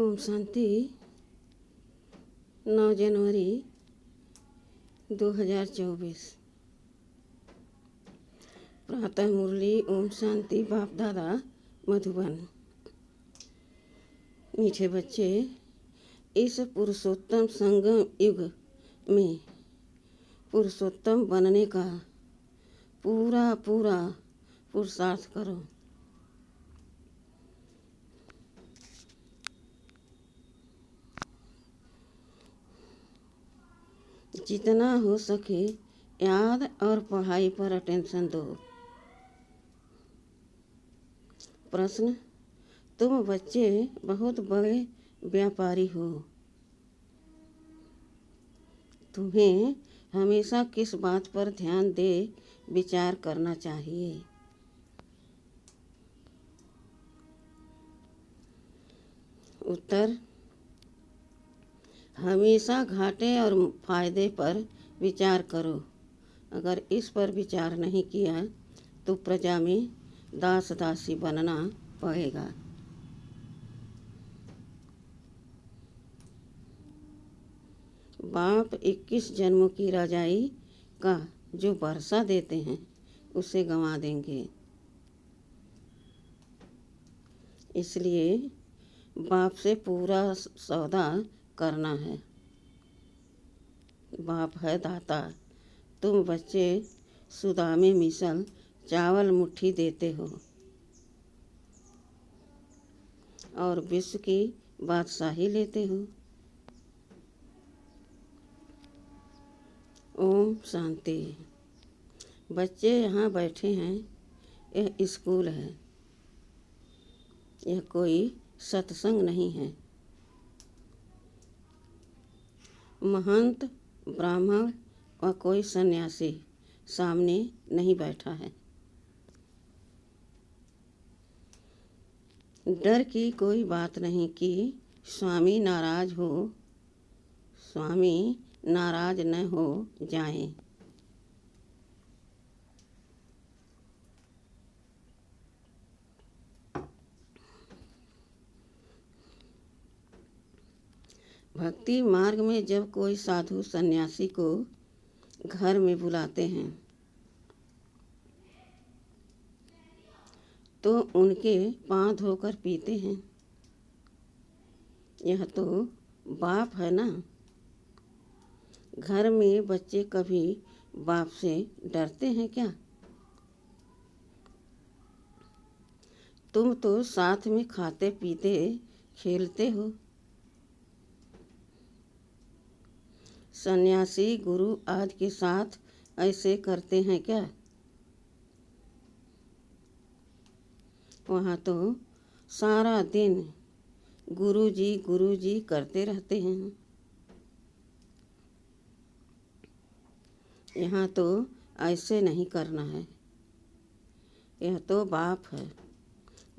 ओम शांति। 9 जनवरी 2024। प्रातः मुरली। ओम शांति। बाप दादा मधुबन। मीठे बच्चे, इस पुरुषोत्तम संगम युग में पुरुषोत्तम बनने का पूरा पुरुषार्थ करो। जितना हो सके याद और पढ़ाई पर अटेंशन दो। प्रश्न: तुम बच्चे बहुत बड़े व्यापारी हो। तुम्हें हमेशा किस बात पर ध्यान दे विचार करना चाहिए? उत्तर: हमेशा घाटे और फायदे पर विचार करो। अगर इस पर विचार नहीं किया तो प्रजा में दास दासी बनना पड़ेगा। बाप 21 जन्मों की रजाई का जो वर्षा देते हैं उसे गंवा देंगे। इसलिए बाप से पूरा सौदा करना है। बाप है दाता। तुम बच्चे सुदामे मिसल चावल मुट्ठी देते हो और विश्व की बादशाही लेते हो। ओम शांति। बच्चे यहाँ बैठे हैं, यह स्कूल है, यह कोई सत्संग नहीं है। महंत, ब्राह्मण व कोई सन्यासी सामने नहीं बैठा है। डर की कोई बात नहीं कि स्वामी नाराज न हो जाएं। भक्ति मार्ग में जब कोई साधु सन्यासी को घर में बुलाते हैं तो उनके पांव धोकर पीते हैं। यह तो बाप है ना। घर में बच्चे कभी बाप से डरते हैं क्या? तुम तो साथ में खाते पीते खेलते हो। सन्यासी गुरु आदि के साथ ऐसे करते हैं क्या? वहाँ तो सारा दिन गुरुजी करते रहते हैं। यहाँ तो ऐसे नहीं करना है। यह तो बाप है।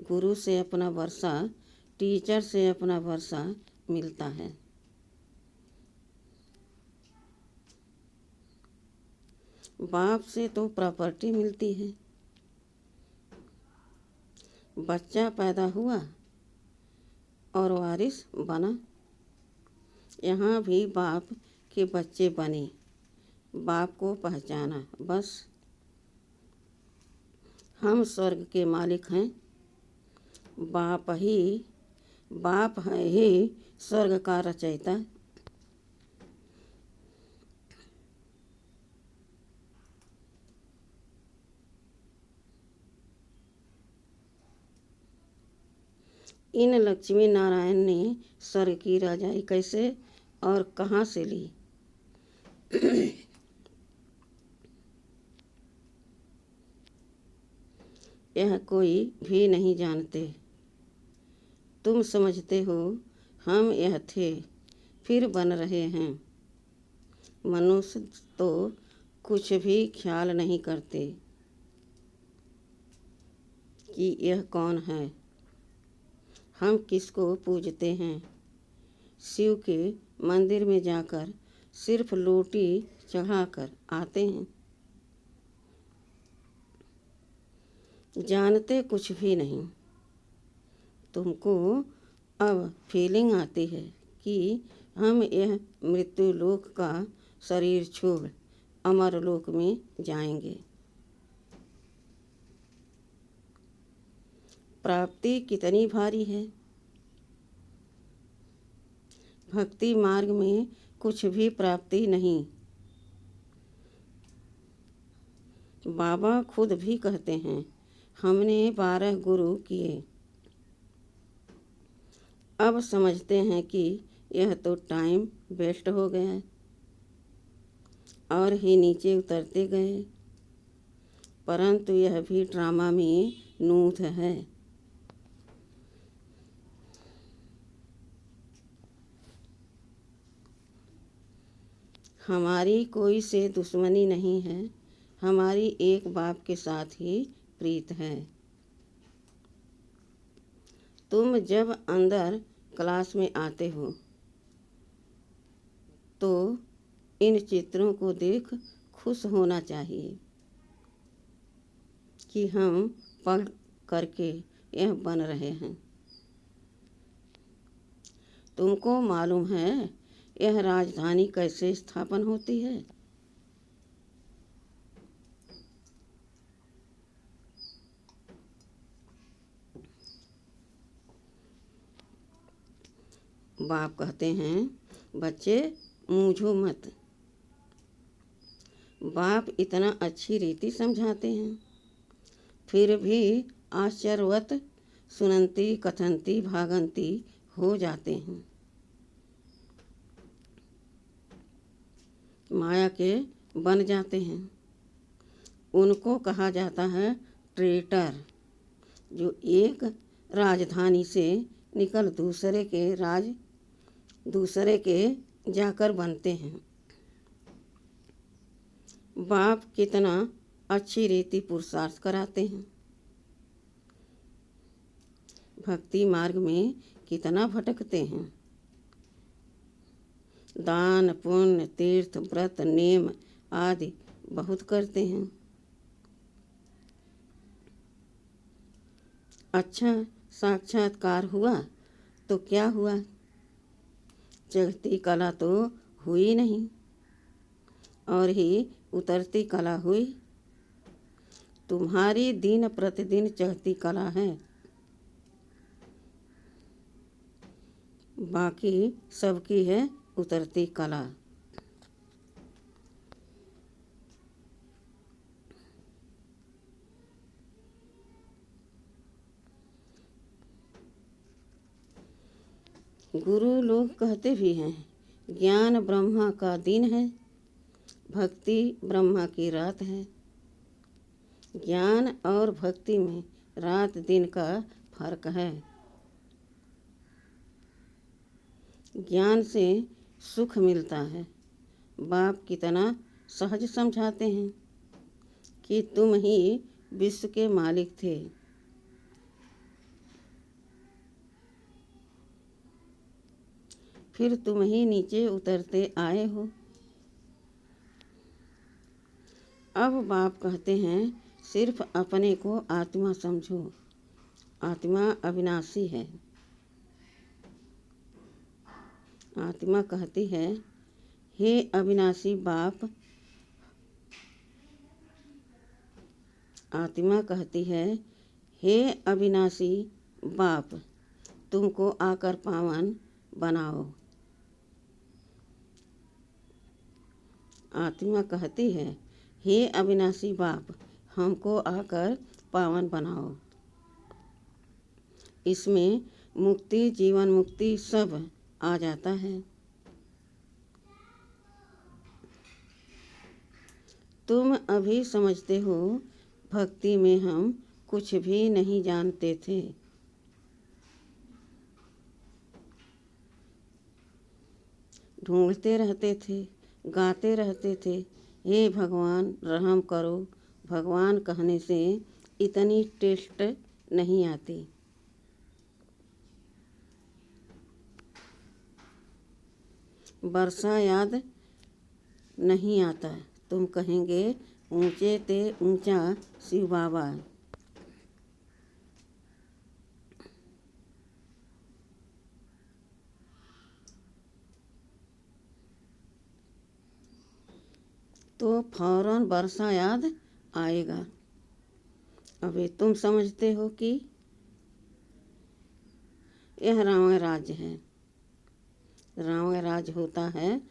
गुरु से अपना वर्षा, टीचर से अपना वर्षा मिलता है। बाप से तो प्रॉपर्टी मिलती है। बच्चा पैदा हुआ और वारिस बना। यहाँ भी बाप के बच्चे बने, बाप को पहचाना, बस। हम स्वर्ग के मालिक हैं। बाप है ही स्वर्ग का रचयिता। इन लक्ष्मी नारायण ने स्वर्ग की रजाई कैसे और कहाँ से ली? यह कोई भी नहीं जानते। तुम समझते हो हम यह थे, फिर बन रहे हैं। मनुष्य तो कुछ भी ख्याल नहीं करते कि यह कौन है। हम किसको पूजते हैं? शिव के मंदिर में जाकर सिर्फ लोटी चढ़ाकर आते हैं। जानते कुछ भी नहीं। तुमको अब फीलिंग आती है कि हम यह मृत्यु लोक का शरीर छोड़ अमर लोक में जाएंगे। प्राप्ति कितनी भारी है। भक्ति मार्ग में कुछ भी प्राप्ति नहीं। बाबा खुद भी कहते हैं, हमने 12 गुरु किए। अब समझते हैं कि यह तो टाइम वेस्ट हो गया और ही नीचे उतरते गए, परंतु यह भी ड्रामा में नूत है। हमारी कोई से दुश्मनी नहीं है, हमारी एक बाप के साथ ही प्रीत है। तुम जब अंदर क्लास में आते हो तो इन चित्रों को देख खुश होना चाहिए कि हम पढ़ करके यह बन रहे हैं। तुमको मालूम है यह राजधानी कैसे स्थापन होती है? बाप कहते हैं, बच्चे मूझो मत। बाप इतना अच्छी रीति समझाते हैं, फिर भी आश्चर्यवत सुनंती कथनती भागंती हो जाते हैं। माया के बन जाते हैं। उनको कहा जाता है ट्रेटर, जो एक राजधानी से निकल दूसरे के जाकर बनते हैं। बाप कितना अच्छी रीति पुरुषार्थ कराते हैं। भक्ति मार्ग में कितना भटकते हैं। दान पुण्य तीर्थ व्रत नेम आदि बहुत करते हैं। अच्छा साक्षात्कार हुआ तो क्या हुआ, चढ़ती कला तो हुई नहीं और ही उतरती कला हुई। तुम्हारी दिन प्रतिदिन चढ़ती कला है, बाकी सबकी है उतरती कला। गुरु लोग कहते भी हैं, ज्ञान ब्रह्मा का दिन है, भक्ति ब्रह्मा की रात है। ज्ञान और भक्ति में रात दिन का फर्क है। ज्ञान से सुख मिलता है। बाप कितना सहज समझाते हैं कि तुम ही विश्व के मालिक थे। फिर तुम ही नीचे उतरते आए हो। अब बाप कहते हैं, सिर्फ अपने को आत्मा समझो। आत्मा अविनाशी है। आत्मा कहती है, हे अविनाशी बाप। आत्मा कहती है, हे अविनाशी बाप, तुमको आकर पावन बनाओ। आत्मा कहती है, हे अविनाशी बाप, हमको आकर पावन बनाओ। इसमें मुक्ति जीवन मुक्ति सब आ जाता है। तुम अभी समझते हो भक्ति में हम कुछ भी नहीं जानते थे। ढूंढते रहते थे, गाते रहते थे, हे भगवान रहम करो। भगवान कहने से इतनी टेस्ट नहीं आती। वर्षा याद नहीं आता। तुम कहेंगे ऊंचे ते ऊंचा शिव बाबा। तो फौरन वर्षा याद आएगा। अभी तुम समझते हो कि यह रावण राज्य है। रावण राज्य होता है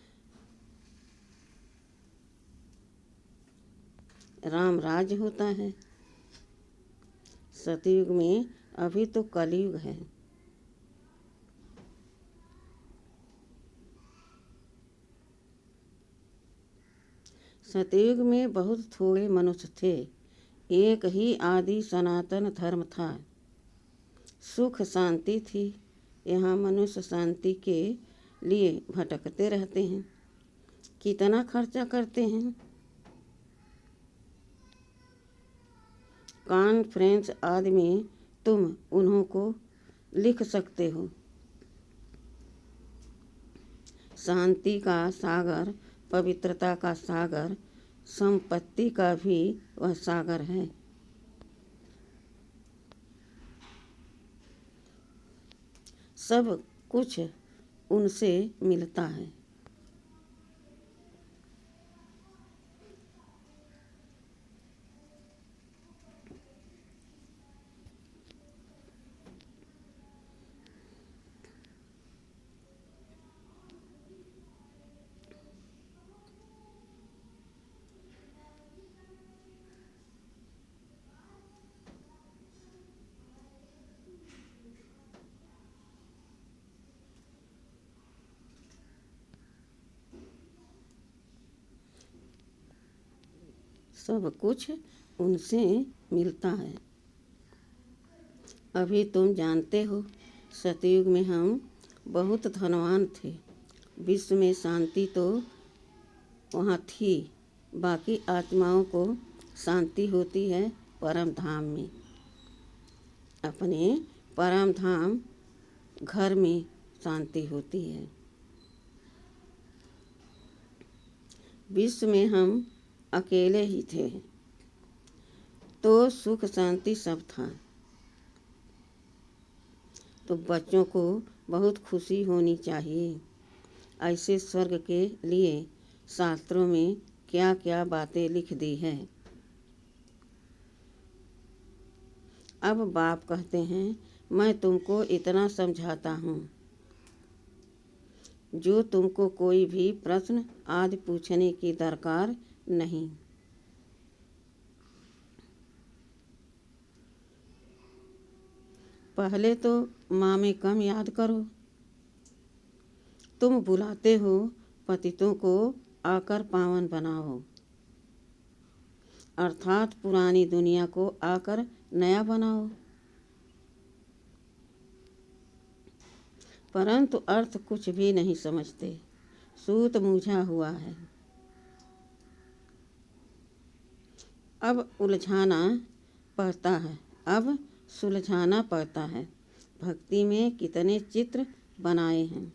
राम राज्य होता है। सतयुग में अभी तो कलयुग है। सतयुग में बहुत थोड़े मनुष्य थे। एक ही आदि सनातन धर्म था। सुख शांति थी। यहाँ मनुष्य शांति के लिए भटकते रहते हैं। कितना खर्चा करते हैं। कॉन्फ्रेंस आदि में तुम उन्हों को लिख सकते हो। शांति का सागर, पवित्रता का सागर, संपत्ति का भी वह सागर है। सब कुछ उनसे मिलता है। सब कुछ उनसे मिलता है। अभी तुम जानते हो, सतयुग में हम बहुत धनवान थे। विश्व में शांति तो वहाँ थी। बाकी आत्माओं को शांति होती है परम धाम में। अपने परम धाम घर में शांति होती है। विश्व में हम अकेले ही थे तो सुख शांति सब था। तो बच्चों को बहुत खुशी होनी चाहिए। ऐसे स्वर्ग के लिए शास्त्रों में क्या क्या बातें लिख दी है। अब बाप कहते हैं, मैं तुमको इतना समझाता हूँ, जो तुमको कोई भी प्रश्न आदि पूछने की दरकार नहीं। पहले तो माँ में कम याद करो। तुम बुलाते हो पतितों को आकर पावन बनाओ, अर्थात पुरानी दुनिया को आकर नया बनाओ। परंतु अर्थ कुछ भी नहीं समझते। सूत मूझा हुआ है। अब उलझाना पड़ता है। अब सुलझाना पड़ता है। भक्ति में कितने चित्र बनाए हैं।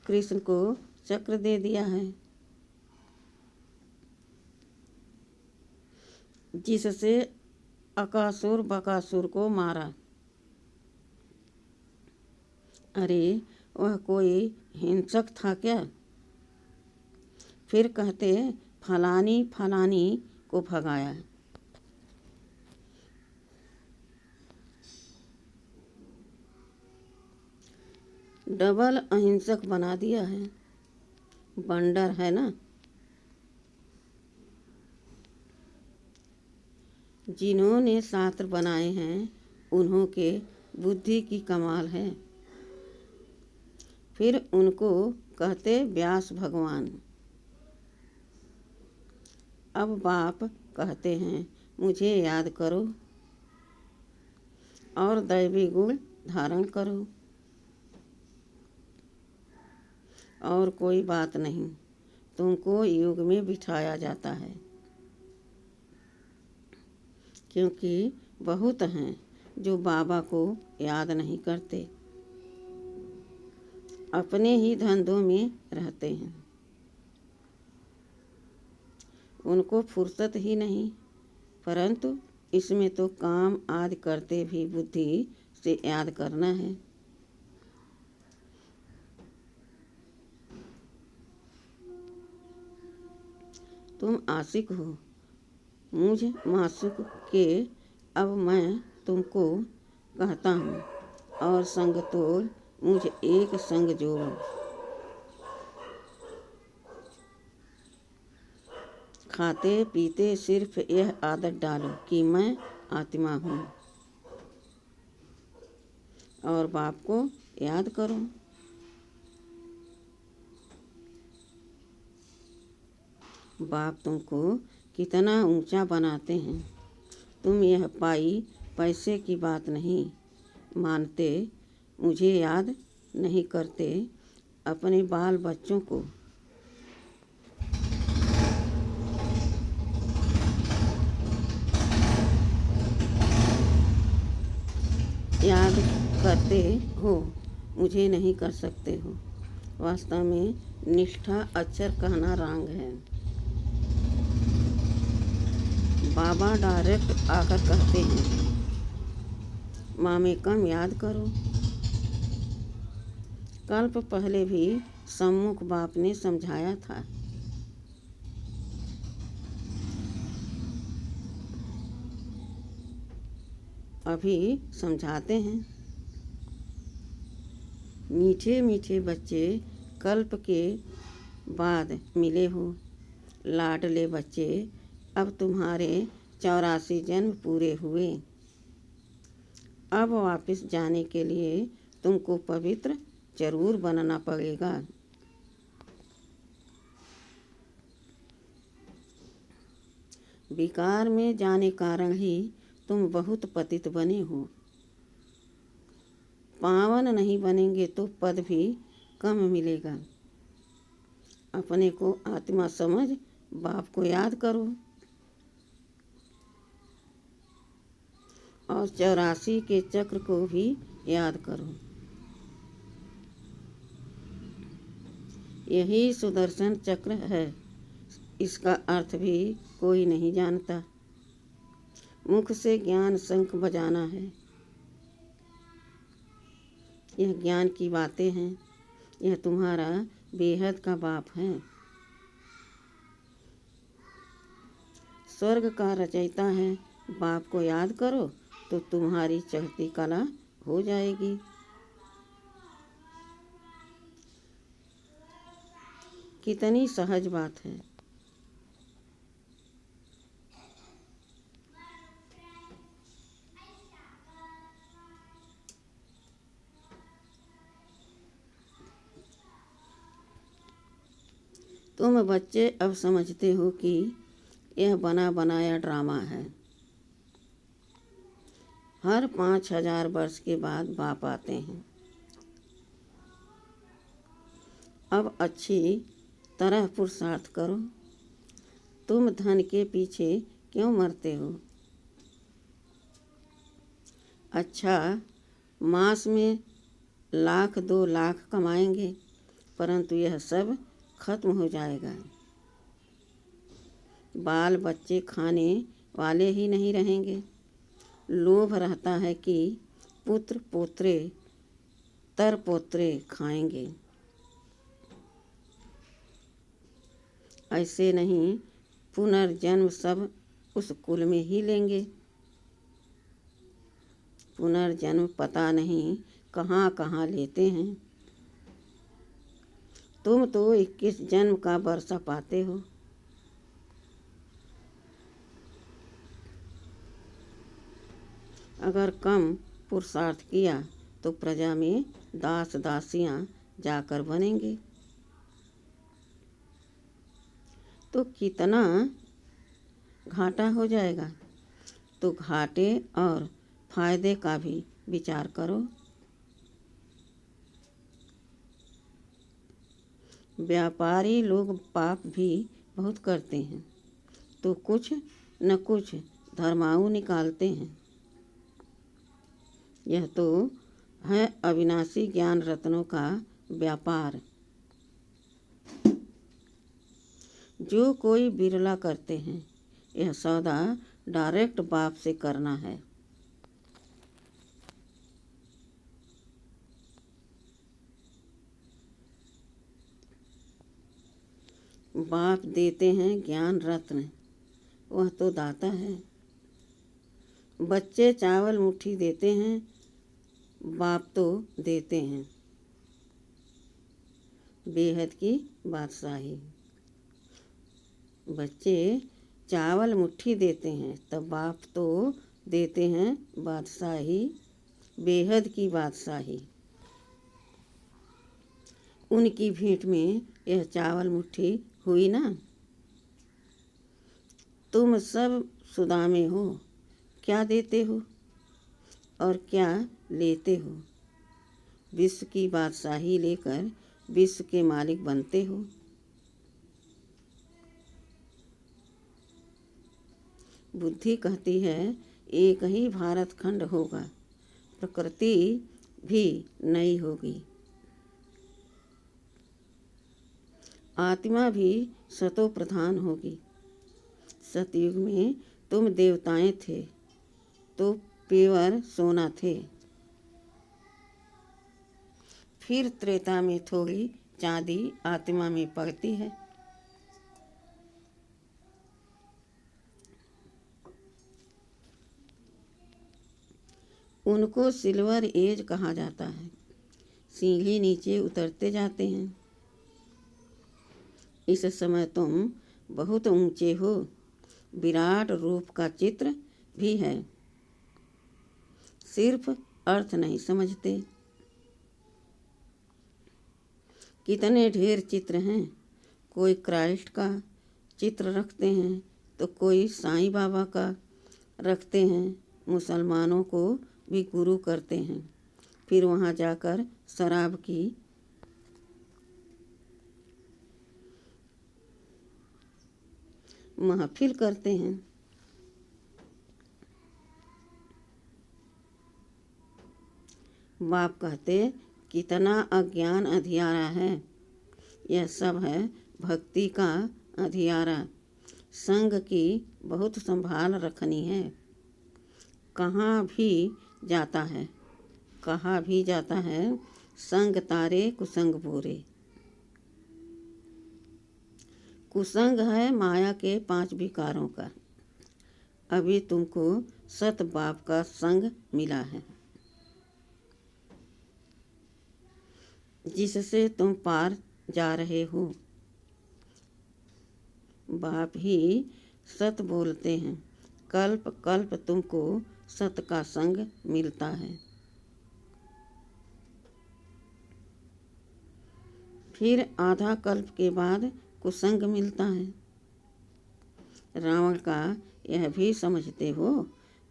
कृष्ण को चक्र दे दिया है, जिससे अकासुर बकासुर को मारा। अरे वह कोई हिंसक था क्या? फिर कहते फलानी फलानी को भगाया। डबल अहिंसक बना दिया है। बंडर है ना। जिन्होंने शास्त्र बनाए हैं उन्हों के बुद्धि की कमाल है। फिर उनको कहते व्यास भगवान। अब बाप कहते हैं, मुझे याद करो और दैवी गुण धारण करो। और कोई बात नहीं, तुमको युग में बिठाया जाता है। क्योंकि बहुत हैं जो बाबा को याद नहीं करते, अपने ही धंधों में रहते हैं। उनको फुर्सत ही नहीं। परंतु इसमें तो काम आदि करते भी बुद्धि से याद करना है। तुम आशिक हो मुझ माशूक के। अब मैं तुमको कहता हूँ, और संग तोड़ मुझ एक संग जोड़ो। खाते पीते सिर्फ यह आदत डालो कि मैं आत्मा हूँ, और बाप को याद करो। बाप तुमको कितना ऊंचा बनाते हैं। तुम यह पाई पैसे की बात नहीं मानते, मुझे याद नहीं करते अपने बाल बच्चों को। याद करते हो, मुझे नहीं कर सकते हो। वास्तव में निष्ठा अक्षर कहना रंग है। बाबा डायरेक्ट आकर कहते हैं, मामेकम याद करो। कल्प पहले भी सम्मुख बाप ने समझाया था। अभी समझाते हैं। मीठे मीठे बच्चे कल्प के बाद मिले हो। लाडले बच्चे, अब तुम्हारे 84 जन्म पूरे हुए। अब वापस जाने के लिए तुमको पवित्र जरूर बनना पड़ेगा। विकार में जाने कारण ही तुम बहुत पतित बने हो। पावन नहीं बनेंगे तो पद भी कम मिलेगा। अपने को आत्मा समझ बाप को याद करो, और 84 के चक्र को भी याद करो। यही सुदर्शन चक्र है। इसका अर्थ भी कोई नहीं जानता। मुख से ज्ञान शंख बजाना है। यह ज्ञान की बातें हैं। यह तुम्हारा बेहद का बाप है। स्वर्ग का रचयिता है। बाप को याद करो तो तुम्हारी चढ़ती कला हो जाएगी। कितनी सहज बात है। तुम बच्चे अब समझते हो कि यह बना बनाया ड्रामा है। हर 5000 वर्ष के बाद बाप आते हैं। अब अच्छी तरह पुरुषार्थ करो। तुम धन के पीछे क्यों मरते हो? अच्छा, मास में 1,00,000 2,00,000 कमाएंगे, परंतु यह सब खत्म हो जाएगा। बाल बच्चे खाने वाले ही नहीं रहेंगे। लोभ रहता है कि पुत्र पोत्रे तर पोत्रे खाएंगे। ऐसे नहीं, पुनर्जन्म सब उस कुल में ही लेंगे। पुनर्जन्म पता नहीं कहाँ कहाँ लेते हैं। तुम तो 21 जन्म का वर्षा पाते हो। अगर कम पुरुषार्थ किया तो प्रजा में दास दासियां जाकर बनेंगे, तो कितना घाटा हो जाएगा। तो घाटे और फायदे का भी विचार करो। व्यापारी लोग पाप भी बहुत करते हैं, तो कुछ न कुछ धर्माऊ निकालते हैं। यह तो है अविनाशी ज्ञान रत्नों का व्यापार, जो कोई बिरला करते हैं। यह सौदा डायरेक्ट बाप से करना है। बाप देते हैं ज्ञान रत्न, वह तो दाता है। बच्चे चावल मुट्ठी देते हैं, बाप तो देते हैं बेहद की बादशाही। बच्चे चावल मुट्ठी देते हैं तब बाप तो देते हैं बादशाही, बेहद की बादशाही। उनकी भेंट में यह चावल मुट्ठी हुई ना। तुम सब सुदामे हो, क्या देते हो और क्या लेते हो? विश्व की बादशाही लेकर विश्व के मालिक बनते हो। बुद्धि कहती है एक ही भारत खंड होगा, प्रकृति भी नई होगी, आत्मा भी सतो प्रधान होगी। सतयुग में तुम देवताएं थे तो पेवर सोना थे, फिर त्रेता में थोड़ी चांदी आत्मा में पड़ती है। उनको सिल्वर एज कहा जाता है। सीढ़ी नीचे उतरते जाते हैं। इस समय तुम बहुत ऊंचे हो, विराट रूप का चित्र भी है, सिर्फ अर्थ नहीं समझते। कितने ढेर चित्र हैं, कोई क्राइस्ट का चित्र रखते हैं तो कोई साईं बाबा का रखते हैं। मुसलमानों को भी गुरु करते हैं, फिर वहाँ जाकर शराब की महफिल करते हैं। बाप कहते कितना अज्ञान अधियारा है, यह सब है भक्ति का अधियारा। संग की बहुत संभाल रखनी है। कहाँ भी जाता है, कहाँ भी जाता है, संग तारे कुसंग बोरे। कुसंग है माया के 5 विकारों का। अभी तुमको सत बाप का संग मिला है, जिससे तुम पार जा रहे हो। बाप ही सत बोलते हैं, कल्प कल्प तुमको सत का संग मिलता है। फिर आधा कल्प के बाद कुसंग मिलता है। रावण का यह भी समझते हो,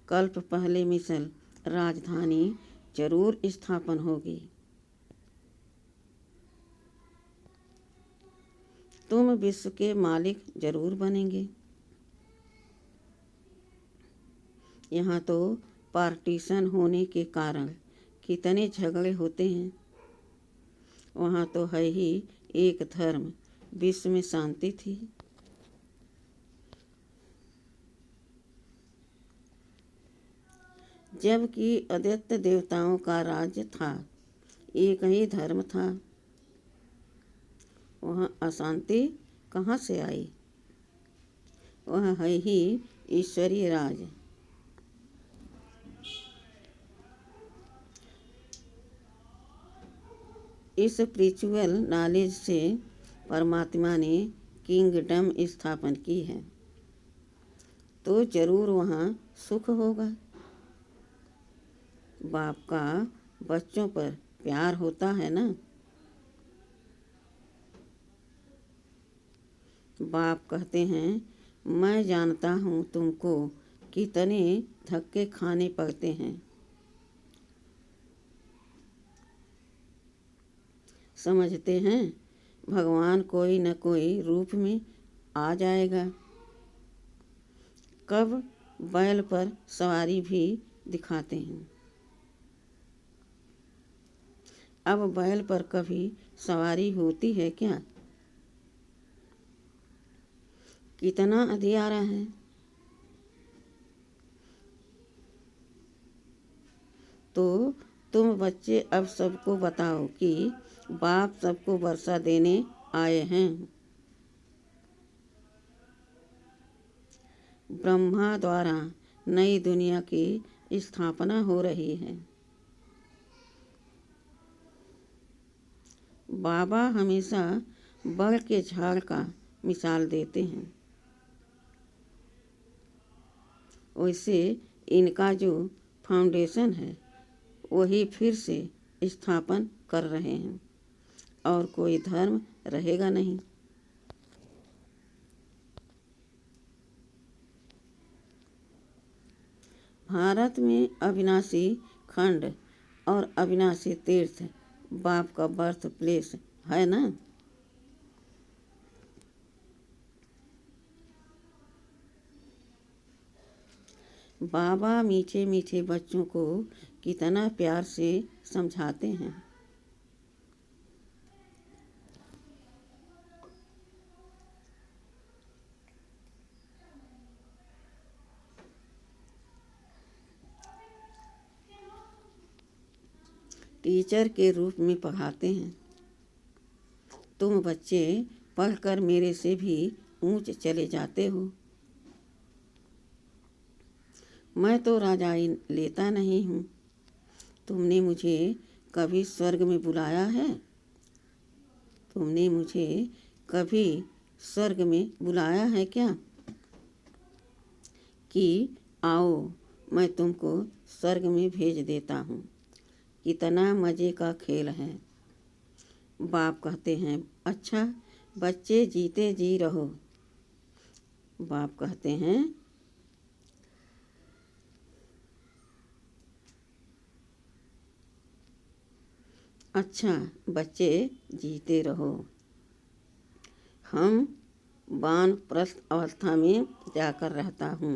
कल्प पहले मिसल राजधानी जरूर स्थापन होगी। तुम विश्व के मालिक जरूर बनेंगे। यहाँ तो पार्टीशन होने के कारण कितने झगड़े होते हैं। वहाँ तो है ही एक धर्म, विश्व में शांति थी। जबकि आदित्य देवताओं का राज्य था, एक ही धर्म था, वहाँ अशांति कहाँ से आई? वह है ही ईश्वरीय राज। इस स्पिरिचुअल नॉलेज से परमात्मा ने किंगडम स्थापन की है, तो जरूर वहाँ सुख होगा। बाप का बच्चों पर प्यार होता है ना। बाप कहते हैं मैं जानता हूँ तुमको कितने धक्के खाने पड़ते हैं। समझते हैं भगवान कोई न कोई रूप में आ जाएगा। कब बैल पर सवारी भी दिखाते हैं। अब बैल पर कभी सवारी होती है क्या? कितना अंधियारा है। तो तुम बच्चे अब सबको बताओ कि बाप सबको वर्षा देने आए हैं। ब्रह्मा द्वारा नई दुनिया की स्थापना हो रही है। बाबा हमेशा बड़ के झाड़ का मिसाल देते हैं। वैसे इनका जो फाउंडेशन है वही फिर से स्थापन कर रहे हैं और कोई धर्म रहेगा नहीं। भारत में अविनाशी खंड और अविनाशी तीर्थ बाप का बर्थ प्लेस है ना। बाबा मीठे मीठे बच्चों को कितना प्यार से समझाते हैं। टीचर के रूप में पढ़ाते हैं। तुम बच्चे पढ़कर मेरे से भी ऊंच चले जाते हो। मैं तो राजाई लेता नहीं हूँ। तुमने मुझे कभी स्वर्ग में बुलाया है? तुमने मुझे कभी स्वर्ग में बुलाया है क्या कि आओ मैं तुमको स्वर्ग में भेज देता हूँ? कितना मज़े का खेल है। बाप कहते हैं अच्छा बच्चे जीते जी रहो। बाप कहते हैं अच्छा बच्चे जीते रहो। हम वानप्रस्थ अवस्था में जाकर रहता हूँ।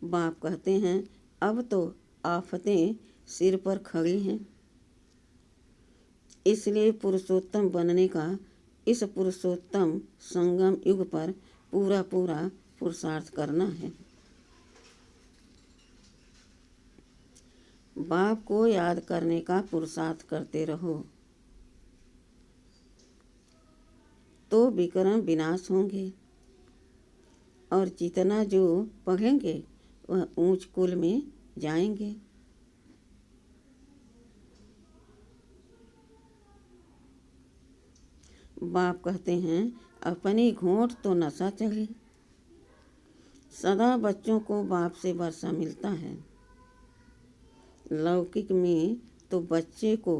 बाप कहते हैं अब तो आफतें सिर पर खड़ी हैं, इसलिए पुरुषोत्तम बनने का इस पुरुषोत्तम संगम युग पर पूरा पूरा पुरुषार्थ करना है। बाप को याद करने का पुरुषार्थ करते रहो तो विक्रम विनाश होंगे और जितना जो पढ़ेंगे वह ऊंच कुल में जाएंगे। बाप कहते हैं अपनी घोंट तो नशा चढ़े। सदा बच्चों को बाप से वर्षा मिलता है। लौकिक में तो बच्चे को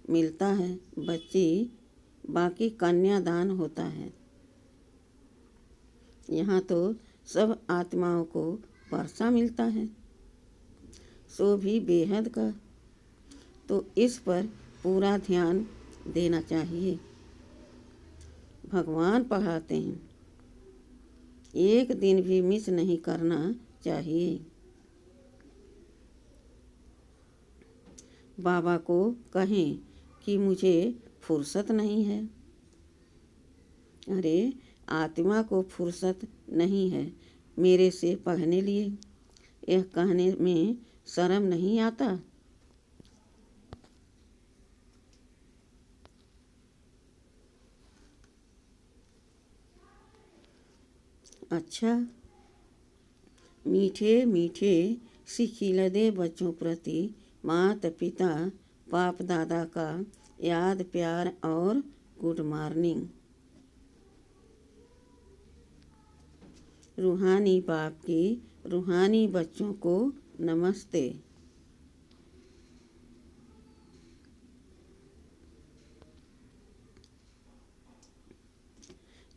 मिलता है बच्ची, बाकी कन्यादान होता है। यहाँ तो सब आत्माओं को वर्षा मिलता है, सो भी बेहद का। तो इस पर पूरा ध्यान देना चाहिए। भगवान पढ़ाते हैं एक दिन भी मिस नहीं करना चाहिए। बाबा को कहें कि मुझे फुर्सत नहीं है। अरे आत्मा को फुर्सत नहीं है मेरे से पढ़ने लिए, यह कहने में शर्म नहीं आता? अच्छा मीठे मीठे सिखिलदे बच्चों प्रति माता पिता बाप दादा का याद प्यार और गुड मॉर्निंग। रूहानी बाप की रूहानी बच्चों को नमस्ते।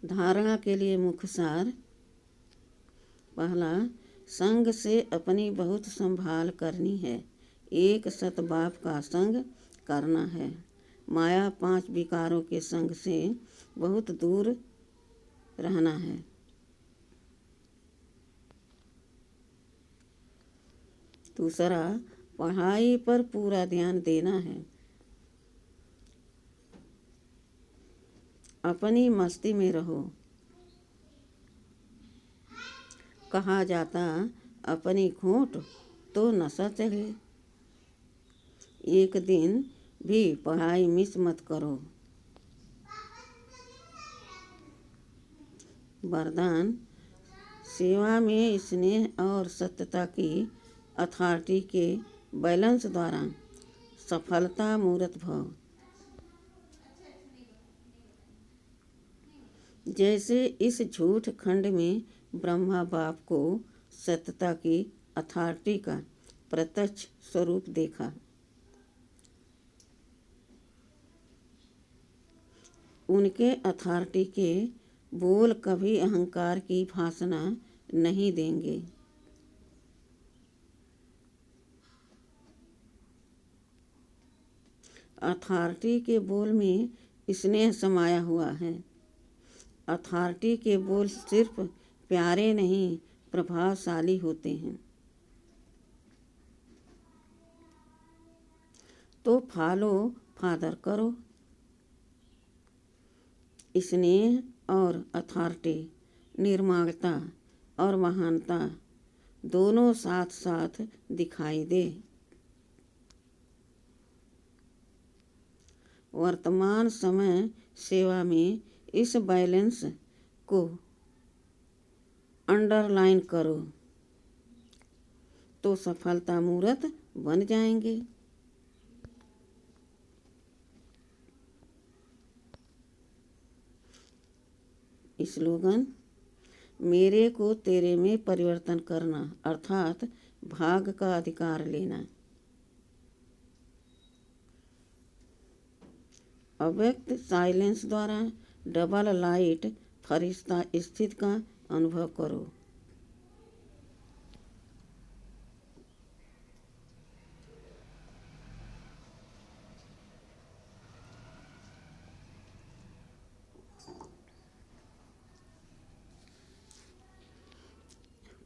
धारणा के लिए मुख्य सार। पहला, संग से अपनी बहुत संभाल करनी है। एक सत बाप का संग करना है। माया 5 विकारों के संग से बहुत दूर रहना है। दूसरा, पढ़ाई पर पूरा ध्यान देना है। अपनी मस्ती में रहो। कहा जाता अपनी घोंट तो नशा चढ़े। एक दिन भी पढ़ाई मिस मत करो। वरदान: सेवा में स्नेह और सत्यता की अथॉरिटी के बैलेंस द्वारा सफलता मूर्त भव। जैसे इस झूठ खंड में ब्रह्मा बाप को सत्यता की अथॉरिटी का प्रत्यक्ष स्वरूप देखा। उनके अथॉरिटी के बोल कभी अहंकार की भाषणा नहीं देंगे। अथॉरिटी के बोल में स्नेह समाया हुआ है। अथॉरिटी के बोल सिर्फ प्यारे नहीं, प्रभावशाली होते हैं। तो फॉलो फादर करो। स्नेह और अथॉरिटी, निर्माणता और महानता दोनों साथ साथ दिखाई दे। वर्तमान समय सेवा में इस बैलेंस को अंडरलाइन करो तो सफलता मूर्त बन जाएंगे। स्लोगन: मेरे को तेरे में परिवर्तन करना, अर्थात भाग का अधिकार लेना। अव्यक्त साइलेंस द्वारा डबल लाइट फरिश्ता स्थिति का अनुभव करो।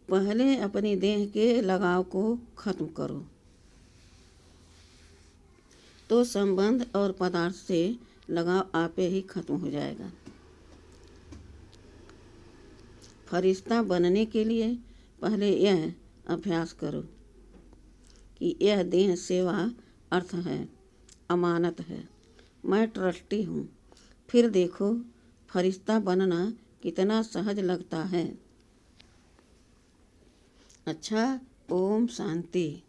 पहले अपनी देह के लगाव को खत्म करो तो संबंध और पदार्थ से लगाव आपे ही खत्म हो जाएगा। फरिश्ता बनने के लिए पहले यह अभ्यास करो कि यह देह सेवा अर्थ है, अमानत है, मैं ट्रस्टी हूँ। फिर देखो फरिश्ता बनना कितना सहज लगता है। अच्छा, ओम शांति।